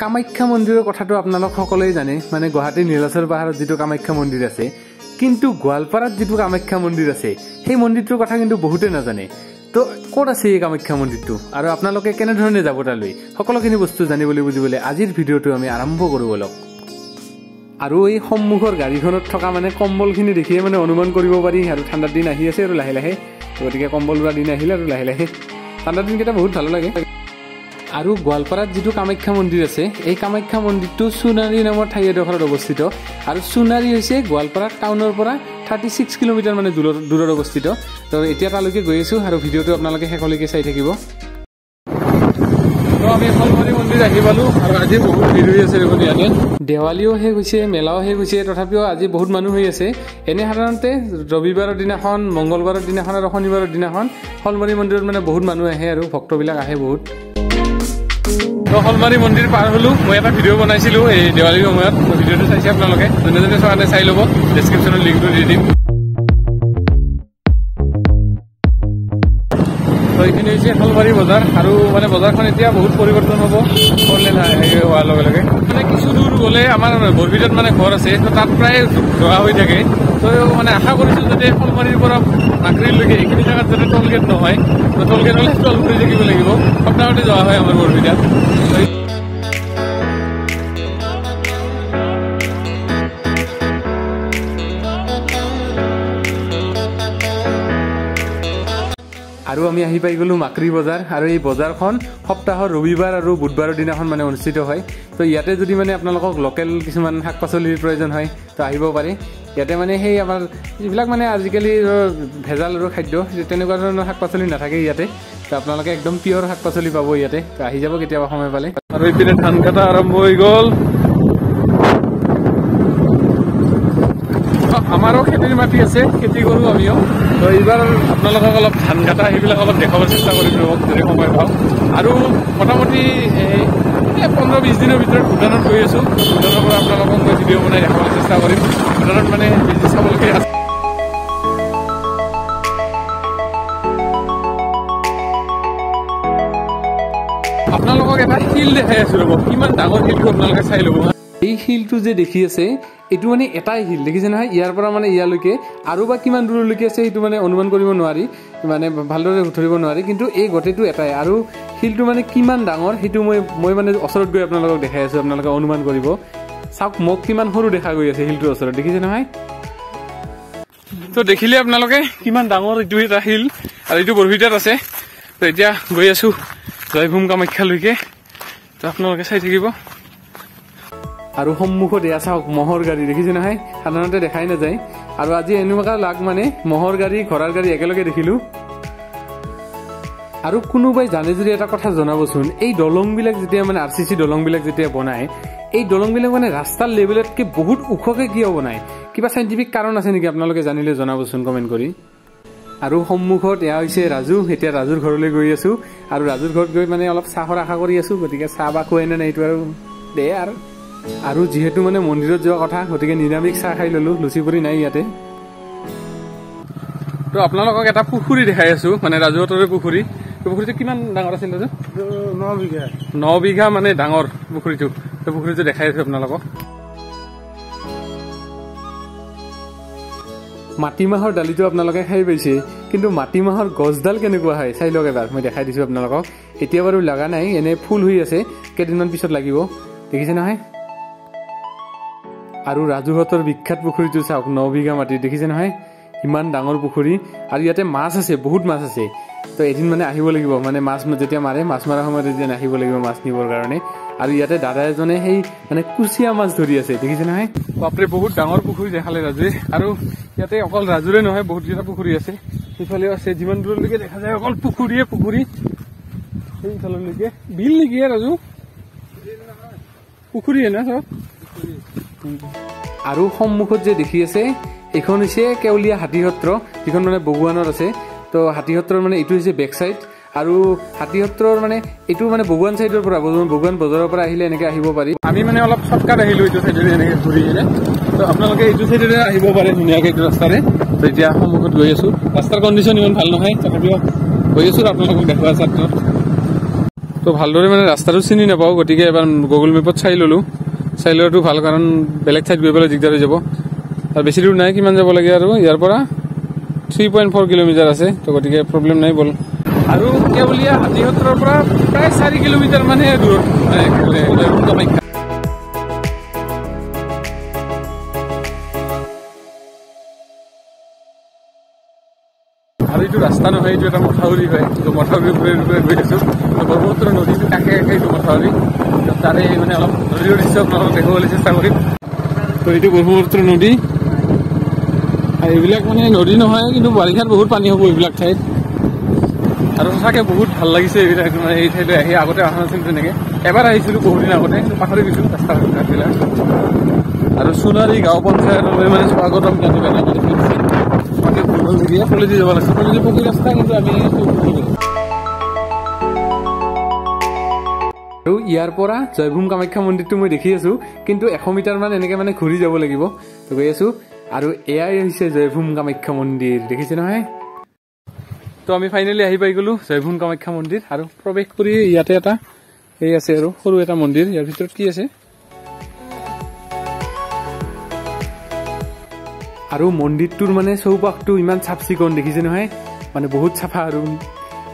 কামাখ্যা মন্দিৰৰ কথাটো আপোনালোক সকলোৱে জানে মানে গুৱাহাটী নীলাচল পাহাৰত যেটো কামাখ্যা মন্দিৰ আছে কিন্তু গোৱালপাৰাত যেটো কামাখ্যা মন্দিৰ আছে সেই মন্দিৰটোৰ কথা কিন্তু বহুতে নাজানে তো ক'ত আছে এই কামাখ্যা মন্দিৰটো আৰু আপোনালোকে কেনে ধৰণে যাব তালৈ সকলোখিনি বস্তু জানিবলৈ বুজিবলৈ আজিৰ ভিডিঅ'টো আমি আৰম্ভ কৰো বলক আৰু এই সম্মুখৰ গাড়ীখনত থকা মানে কম্বলখিনি দেখিয়ে মানে অনুমান কৰিব পাৰি আৰু ঠাণ্ডাৰ দিন আহি আছে আৰু লাহে লাহে গতিকে কম্বল লোৱা দিন আহিলে আৰু লাহে লাহে ঠাণ্ডাৰ দিনকেইটা বহুত ভাল লাগে আৰু গোৱালপাৰাত যেটো কামাখ্যা মন্দিৰ আছে এই কামাখ্যা মন্দিৰটো সোণাৰী নামৰ ঠাই এডোখৰত অৱস্থিত আৰু সোণাৰী হৈছে গোৱালপাৰা টাউনৰ পৰা 36 কিলোমিটাৰ মানে দূৰত অৱস্থিত তো এতিয়া তালৈকে গৈ আছো আৰু ভিডিঅ'টো আপোনালোকে শেষলৈকে চাই থাকিব তো আমি ফলমাৰী মন্দিৰ আহি পালো আৰু আজি বহুত ভিৰ হৈ আছে দেখোন ইয়াতে দেৱালীও শেষ হৈছে মেলাও শেষ হৈছে তথাপিও আজি বহুত মানুহ হৈ আছে এনে সাধাৰণতে ৰবিবাৰৰ দিনাখন মংগলবাৰৰ দিনাখন আৰু শনিবাৰৰ দিনাখন ফলমাৰী মন্দিৰত মানে বহুত মানুহ আহে আৰু ভক্তবিলাক আহে বহুত তো ফলমাৰী মন্দিৰ পাৰ হলো মই এটা ভিডিঅ' বনাইছিলো এই দেৱালীৰ সময়ত ভিডিঅ'টো চাইছে আপোনালোকে যোনে চোৱা নাই চাই ল'ব ডেছক্ৰিপশ্যনত লিংকটো দি দিম তো এইখিনি হৈছে ফলমাৰী বজাৰ আৰু মানে বজাৰখন এতিয়া বহুত পৰিৱৰ্তন হ'ব ফ'ৰ লেন হোৱাৰ লগে লগে মানে কিছু দূৰ গ'লে আমাৰ বৰবিলত মানে ঘৰ আছে তো তাত প্ৰায় যোৱা হৈ থাকে তো মানে আশা কৰিছোঁ যাতে ফলমাৰীৰ পৰা মাকৰিলৈকে এইখিনি জেগাত যাতে টলগেট নহয় তো টলগেট হ'লে টল কৰি থাকিব লাগিব সপ্তাহতে যোৱা হয় আমাৰ বৰবিলত আৰু আমি আহি পাই গলো মাকৰি বজাৰ আৰু এই বজাৰখন সপ্তাহৰ ৰবিবাৰ আৰু বুধবাৰৰ দিনাখন মানে অনুষ্ঠিত হয় তো ইয়াতে যদি মানে আপোনালোকক লোকেল কিছুমান শাক পাচলিৰ প্ৰয়োজন হয় তো আহিব পাৰে ইয়াতে মানে সেই আমাৰ যিবিলাক মানে আজিকালি ভেজাল আৰু খাদ্য তেনেকুৱা ধৰণৰ শাক পাচলি নাথাকে ইয়াতে তো আপোনালোকে একদম পিয়ৰ শাক পাচলি পাব ইয়াতে তো আহি যাব কেতিয়াবা সময় পালে আৰু এইপিনে ধান কটা আৰম্ভ হৈ গ'ল আমাৰো খেতিৰ মাটি আছে খেতি কৰোঁ আমিও তো এইবাৰ আপোনালোকক অলপ ধান কাটা সেইবিলাক অলপ দেখাবৰ চেষ্টা কৰিম ৰ'ব যদি সময় পাওঁ আৰু মোটামুটি 15-20 দিনৰ ভিতৰত ভূটানত গৈ আছোঁ ভূটানৰ পৰা আপোনালোকক মই ভিডিঅ' বনাই দেখাবলৈ চেষ্টা কৰিম ভূটানত মানে বেছি চাবলগীয়া আছে আপোনালোকক এটা শিল দেখাই আছোঁ ৰ'ব কিমান ডাঙৰ শিলটো আপোনালোকে চাই ল'ব এই শিলটো যে দেখি আছে এইটো মানে এটাই শিল দেখিছে নহয় ইয়াৰ পৰা মানে ইয়ালৈকে আৰু বা কিমান দূৰলৈকে আছে সেইটো মানে অনুমান কৰিব নোৱাৰি মানে ভালদৰে ধৰিব নোৱাৰি কিন্তু এই গোটেইটো এটাই আৰু শিলটো মানে কিমান ডাঙৰ সেইটো মই মানে ওচৰত গৈ আপোনালোকক দেখাই আছোঁ আপোনালোকে অনুমান কৰিব চাওক মোক কিমান সৰু দেখা গৈ আছে শিলটোৰ ওচৰত দেখিছে নহয় তো দেখিলে আপোনালোকে কিমান ডাঙৰ এইটো এটা শিল আৰু এইটো বৰভিটাত আছে তো এতিয়া গৈ আছোঁ জয়ভূম কামাখ্যালৈকে তো আপোনালোকে চাই থাকিব আৰু সন্মুখত এয়া চাওক মহৰ গাড়ী দেখিছে নহয় সাধাৰণতে দেখাই নাযায় আৰু আজি এনেকুৱা লাগ মানে মহৰ গাড়ী ঘোঁৰাৰ গাড়ী একেলগে দেখিলো আৰু কোনোবাই জানে যদি এটা কথা জনাবচোন এই দলংবিলাক যেতিয়া মানে RCC দলংবিলাক যেতিয়া বনায় এই দলংবিলাক মানে ৰাস্তাৰ লেভেলতকে বহুত ওখকে কিয় বনায় কিবা চাইণ্টিফিক কাৰণ আছে নেকি আপোনালোকে জানিলে জনাবচোন কমেণ্ট কৰি আৰু সন্মুখত এয়া হৈছে ৰাজু এতিয়া ৰাজুৰ ঘৰলৈ গৈ আছো আৰু ৰাজুৰ ঘৰত গৈ মানে অলপ চাহৰ আশা কৰি আছো গতিকে চাহ বা খুৱাই নে নাই এইটো আৰু দে আৰু যিহেতু মানে মন্দিৰত যোৱা কথা গতিকে নিৰামিষ চাহ খাই ললো লুচি পুৰি নাই ইয়াতে তো আপোনালোকক এটা পুখুৰী দেখাই আছো মানে ৰাজুহঁতৰে পুখুৰী পুখুৰীটো কিমান ডাঙৰ আছিল ৰাজু 9 বিঘা মানে ডাঙৰ পুখুৰীটো তো পুখুৰীটো দেখাই আছো আপোনালোকক মাটিমাহৰ দালিটো আপোনালোকে খাই পাইছে কিন্তু মাটিমাহৰ গছডাল কেনেকুৱা হয় চাই লওক এবাৰ মই দেখাই দিছো আপোনালোকক এতিয়া বাৰু লগা নাই এনে ফুল হৈ আছে কেইদিনমান পিছত লাগিব দেখিছে নহয় আৰু ৰাজুহঁতৰ বিখ্যাত পুখুৰীটো চাওক 9 বিঘা মাটি দেখিছে নহয় ইমান ডাঙৰ পুখুৰী আৰু ইয়াতে মাছ আছে বহুত মাছ আছে তো এদিন মানে আহিব লাগিব মানে মাছ যেতিয়া মাৰে মাছ মাৰা সময়ত এদিন আহিব লাগিব মাছ নিবৰ কাৰণে আৰু ইয়াতে দাদা এজনে সেই মানে কুচিয়া মাছ ধৰি আছে দেখিছে নহয় বাপৰে বহুত ডাঙৰ পুখুৰী দেখালে ৰাজুৱে আৰু ইয়াতে অকল ৰাজুৰে নহয় বহুত কেইটা পুখুৰী আছে সেইফালেও আছে যিমান দূৰলৈকে দেখা যায় অকল পুখুৰী সেইফাললৈকে বিল নেকি ৰাজু পুখুৰীয়ে না চব আৰু সন্মুখত যে দেখি আছে এইখন হৈছে কেউলীয়া হাতী সত্ৰ যিখন মানে বগুৱানত আছে তো হাতী সত্ৰৰ মানে এইটো হৈছে বেক সাইড আৰু হাতী সত্ৰৰ মানে এইটো মানে বগুৱান সাইডৰ পৰা বগুৱান বজাৰৰ পৰা আহিলে এনেকে আহিব পাৰি আমি মানে অলপ শৰ্টকাট আহিলো এইটো সাইডৰে এনেকে ঘূৰি কিনে তো আপোনালোকে এইটো সাইডৰে আহিব পাৰে ধুনীয়াকে এইটো ৰাস্তাৰে তো এতিয়া সন্মুখত গৈ আছো ৰাস্তাৰ কণ্ডিশ্যন ইমান ভাল নহয় তথাপিও গৈ আছো আপোনালোকক দেখুৱা ছাত্ৰত তো ভালদৰে মানে ৰাস্তাটো চিনি নাপাওঁ, গতিকে এবাৰ গুগল মেপত চাই ল'লোঁ। চাই লোৱাটো ভাল, কাৰণ বেলেগ ঠাইত গৈ পেলাই দিগদাৰ হৈ যাব। আৰু বেছি দূৰ নাই, কিমান যাব লাগে আৰু ইয়াৰ পৰা 3.4 কিলোমিটাৰ আছে, তো গতিকে প্ৰব্লেম নাই বল। আৰু কেৱলীয়া হাতীসত্ৰৰ পৰা প্ৰায় 4 কিলোমিটাৰ মানে দূৰত কামাখ্যা। আৰু এইটো ৰাস্তা নহয়, এইটো এটা মথাউৰি হয়। তো মথাউৰিৰ ওপৰে গৈ আছোঁ। ব্ৰহ্মপুত্ৰ নদীটো কাষে কাষে এইটো মথাউৰি, তাৰে মানে অলপ নদীৰ দৃশ্য আপোনালোকক দেখুৱাবলৈ চেষ্টা কৰিম। তো এইটো ব্ৰহ্মপুত্ৰ নদী, এইবিলাক মানে নদী নহয়, কিন্তু বাৰিষাত বহুত পানী হ'ব এইবিলাক ঠাইত। আৰু সঁচাকৈ বহুত ভাল লাগিছে এইবিলাক, মানে এই ঠাইলৈ আহি। আগতে অহা নাছিল তেনেকৈ, এবাৰ আহিছিলোঁ বহুদিন আগতে, কিন্তু পাহৰি গৈছোঁ ৰাস্তাবিলাক। আৰু সোণাৰী গাঁও পঞ্চায়তলৈ মানে স্বাগতম জানিবলৈ কলেজী যাব লাগিছে, কলেজী পকী ৰাস্তা, কিন্তু আমি আৰু ইয়াৰ পৰা জয়ভূম কামাখ্যা মন্দিৰটো মই দেখি আছোঁ, কিন্তু 100 মিটাৰ মান এনেকৈ মানে ঘূৰি যাব লাগিব। তো গৈ আছোঁ, আৰু এয়াই হৈছে জয়ভূম কামাখ্যা মন্দিৰ, দেখিছে নহয়। তো আমি ফাইনেলি আহি পাই গ'লোঁ জয়ভূম কামাখ্যা মন্দিৰ। আৰু প্ৰৱেশ কৰি ইয়াতে এটা এই আছে আৰু সৰু এটা মন্দিৰ। ইয়াৰ ভিতৰত কি আছে? আৰু মন্দিৰটোৰ মানে চৌপাশটো ইমান চাফ চিকুণ, দেখিছে নহয়, মানে বহুত চাফা। আৰু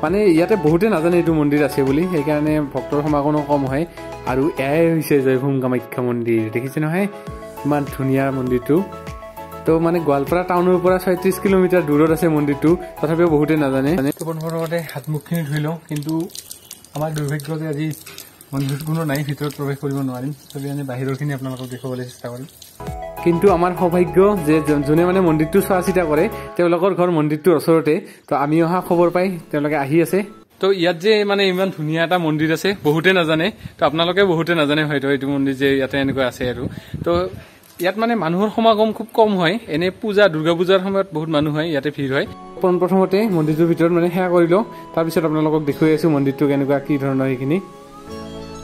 মানে ইয়াতে বহুতে নাজানে এইটো মন্দিৰ আছে বুলি, সেইকাৰণে ভক্তৰ সমাগমো কম হয়। আৰু এয়াই হৈছে জয়ভূম কামাখ্যা মন্দিৰ, দেখিছে নহয়, ইমান ধুনীয়া মন্দিৰটো। তো মানে গোৱালপাৰা টাউনৰ পৰা 36 কিলোমিটাৰ দূৰত আছে মন্দিৰটো, তথাপিও বহুতে নাজানে। প্ৰথমতে হাত মুখখিনি ধুই লওঁ, কিন্তু আমাৰ দুৰ্ভাগ্য যে আজি মন্দিৰত কোনো নাই, ভিতৰত প্ৰৱেশ কৰিব নোৱাৰিম। তবে আমি বাহিৰৰখিনি আপোনালোকক দেখুৱাবলৈ চেষ্টা কৰিম। কিন্তু আমাৰ সৌভাগ্য যে যোনে মানে মন্দিৰটো চোৱা চিতা কৰে, তেওঁলোকৰ ঘৰ মন্দিৰটোৰ ওচৰতে। তো আমি অহা খবৰ পাই তেওঁলোকে আহি আছে। তো ইয়াত যে মানে ইমান ধুনীয়া এটা মন্দিৰ আছে, বহুতে নাজানে। তো আপোনালোকে বহুতে নাজানে হয়তো এইটো মন্দিৰ যে ইয়াতে এনেকুৱা আছে। আৰু তো ইয়াত মানে মানুহৰ সমাগম খুব কম হয়। এনে পূজা, দুৰ্গা পূজাৰ সময়ত বহুত মানুহ হয়, ইয়াতে ভিৰ হয়। প্ৰথমতে মন্দিৰটোৰ ভিতৰত মানে সেৱা কৰি লওঁ, তাৰপিছত আপোনালোকক দেখুৱাই আছোঁ মন্দিৰটো কেনেকুৱা, কি ধৰণৰ সেইখিনি।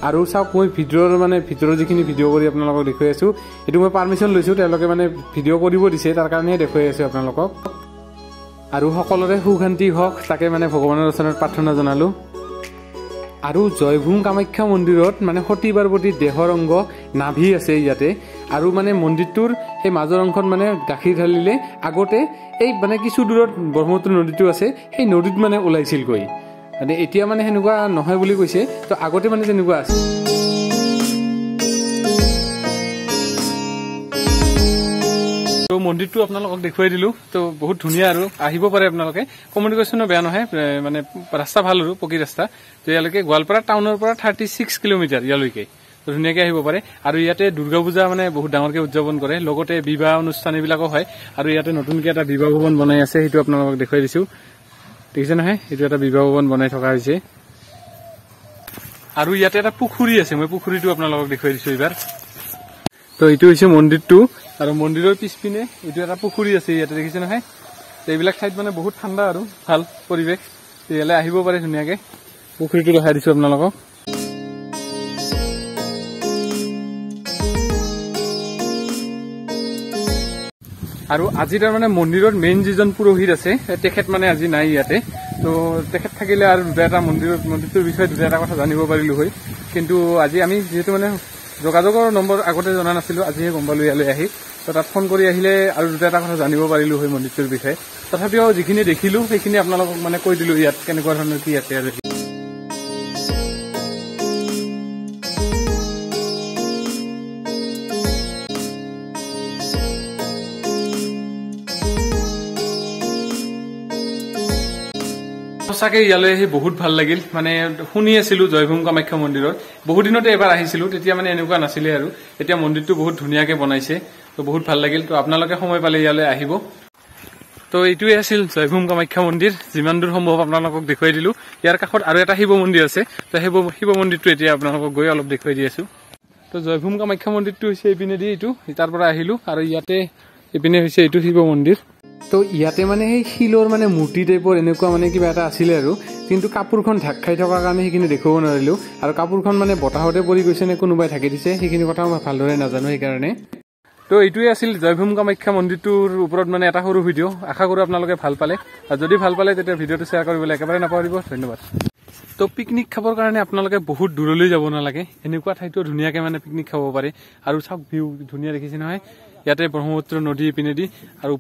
আৰু চাওক, মই ভিতৰৰ যিখিনি ভিডিঅ' কৰি আপোনালোকক দেখুৱাই আছোঁ, এইটো মই পাৰ্মিশ্যন লৈছোঁ, তেওঁলোকে মানে ভিডিঅ' কৰিব দিছে, তাৰ কাৰণেহে দেখুৱাই আছোঁ আপোনালোকক। আৰু সকলোৰে সুখ শান্তি হওক, তাকে মানে ভগৱানৰ ওচৰত প্ৰাৰ্থনা জনালোঁ। আৰু জয়ভূম কামাখ্যা মন্দিৰত মানে সতী পাৰ্বতীৰ দেহৰ অংগ নাভি আছে ইয়াতে। আৰু মানে মন্দিৰটোৰ সেই মাজৰ অংশত মানে গাখীৰ ঢালিলে আগতে এই মানে কিছু দূৰত ব্ৰহ্মপুত্ৰ নদীটো আছে, সেই নদীত মানে ওলাইছিলগৈ। মানে এতিয়া মানে সেনেকুৱা নহয় বুলি কৈছে, তো আগতে মানে তেনেকুৱা আছে। তো মন্দিৰটো আপোনালোকক দেখুৱাই দিলোঁ। তো বহুত ধুনীয়া, আৰু আহিব পাৰে আপোনালোকে। কমিউনিকেশ্যনো বেয়া নহয়, মানে ৰাস্তা ভাল আৰু পকী ৰাস্তা। তো ইয়ালৈকে গোৱালপাৰা টাউনৰ পৰা 36 কিলোমিটাৰ ইয়ালৈকে, তো ধুনীয়াকৈ আহিব পাৰে। আৰু ইয়াতে দুৰ্গা পূজা মানে বহুত ডাঙৰকৈ উদযাপন কৰে, লগতে বিবাহ অনুষ্ঠান এইবিলাকো হয়। আৰু ইয়াতে নতুনকৈ এটা বিবাহ ভৱন বনাই আছে, সেইটো আপোনালোকক দেখুৱাই দিছোঁ, দেখিছে নহয়, এইটো এটা বিবাহ ভৱন বনাই থকা হৈছে। আৰু ইয়াতে এটা পুখুৰী আছে, মই পুখুৰীটো আপোনালোকক দেখুৱাই দিছোঁ এইবাৰ। তো এইটো হৈছে মন্দিৰটো, আৰু মন্দিৰৰ পিছপিনে এইটো এটা পুখুৰী আছে ইয়াতে, দেখিছে নহয়। তো এইবিলাক ঠাইত মানে বহুত ঠাণ্ডা আৰু ভাল পৰিৱেশ, ইয়ালৈ আহিব পাৰে ধুনীয়াকৈ। পুখুৰীটো দেখাই দিছোঁ আপোনালোকক। আৰু আজি তাৰমানে মন্দিৰত মেইন যিজন পুৰোহিত আছে, তেখেত মানে আজি নাই ইয়াতে। তো তেখেত থাকিলে আৰু দুটা মন্দিৰটোৰ বিষয়ে দুটা কথা জানিব পাৰিলোঁ হয়। কিন্তু আজি আমি যিহেতু মানে যোগাযোগৰ নম্বৰ আগতে জনা নাছিলোঁ, আজিহে গম পালোঁ ইয়ালৈ আহি। তো তাত ফোন কৰি আহিলে আৰু দুটা কথা জানিব পাৰিলোঁ হয় মন্দিৰটোৰ বিষয়ে। তথাপিও যিখিনি দেখিলোঁ সেইখিনি আপোনালোকক মানে কৈ দিলোঁ ইয়াত কেনেকুৱা ধৰণৰ কি আছে। আৰু সঁচাকৈ ইয়ালৈ আহি বহুত ভাল লাগিল। মানে শুনি আছিলোঁ জয়ভূম কামাখ্যা মন্দিৰত, বহুদিনতে এবাৰ আহিছিলোঁ, তেতিয়া মানে এনেকুৱা নাছিলে। আৰু এতিয়া মন্দিৰটো বহুত ধুনীয়াকৈ বনাইছে, তো বহুত ভাল লাগিল। তো আপোনালোকে সময় পালে ইয়ালৈ আহিব। তো এইটোৱে আছিল জয়ভূম কামাখ্যা মন্দিৰ, যিমান দূৰ সম্ভৱ আপোনালোকক দেখুৱাই দিলোঁ। ইয়াৰ কাষত আৰু এটা শিৱ মন্দিৰ আছে, তো শিৱ মন্দিৰটো এতিয়া আপোনালোকক গৈ অলপ দেখুৱাই দি আছোঁ। তো জয়ভূম কামাখ্যা মন্দিৰটো হৈছে এইপিনে দি, এইটো তাৰ পৰা আহিলোঁ। আৰু ইয়াতে এইপিনে হৈছে এইটো শিৱ মন্দিৰ। তো ইয়াতে মানে সেই শিলৰ মানে মূৰ্তি টাইপৰ এনেকুৱা মানে কিবা এটা আছিলে, আৰু কিন্তু কাপোৰখন ঢাক খাই থকাৰ কাৰণে সেইখিনি দেখুৱাব নোৱাৰিলোঁ। আৰু কাপোৰখন মানে বতাহতে পৰি গৈছে নে কোনোবাই ঢাকি দিছে, সেইখিনি কথা মই ভালদৰে নাজানো সেইকাৰণে। তো এইটোৱে আছিল জয়ভূম কামাখ্যা মন্দিৰটোৰ ওপৰত মানে এটা সৰু ভিডিঅ'। আশা কৰোঁ আপোনালোকে ভাল পালে, আৰু যদি ভাল পালে তেতিয়া ভিডিঅ'টো শ্বেয়াৰ কৰিবলৈ একেবাৰে নাপাহৰিব। ধন্যবাদ। তো পিকনিক খাবৰ কাৰণে আপোনালোকে বহুত দূৰলৈ যাব নালাগে, এনেকুৱা ঠাইতো ধুনীয়াকৈ মানে পিকনিক খাব পাৰে। আৰু চাওক ভিউ ধুনীয়া দেখিছে নহয়, ইয়াতে ব্ৰহ্মপুত্ৰ নদী ইপিনেদি আৰু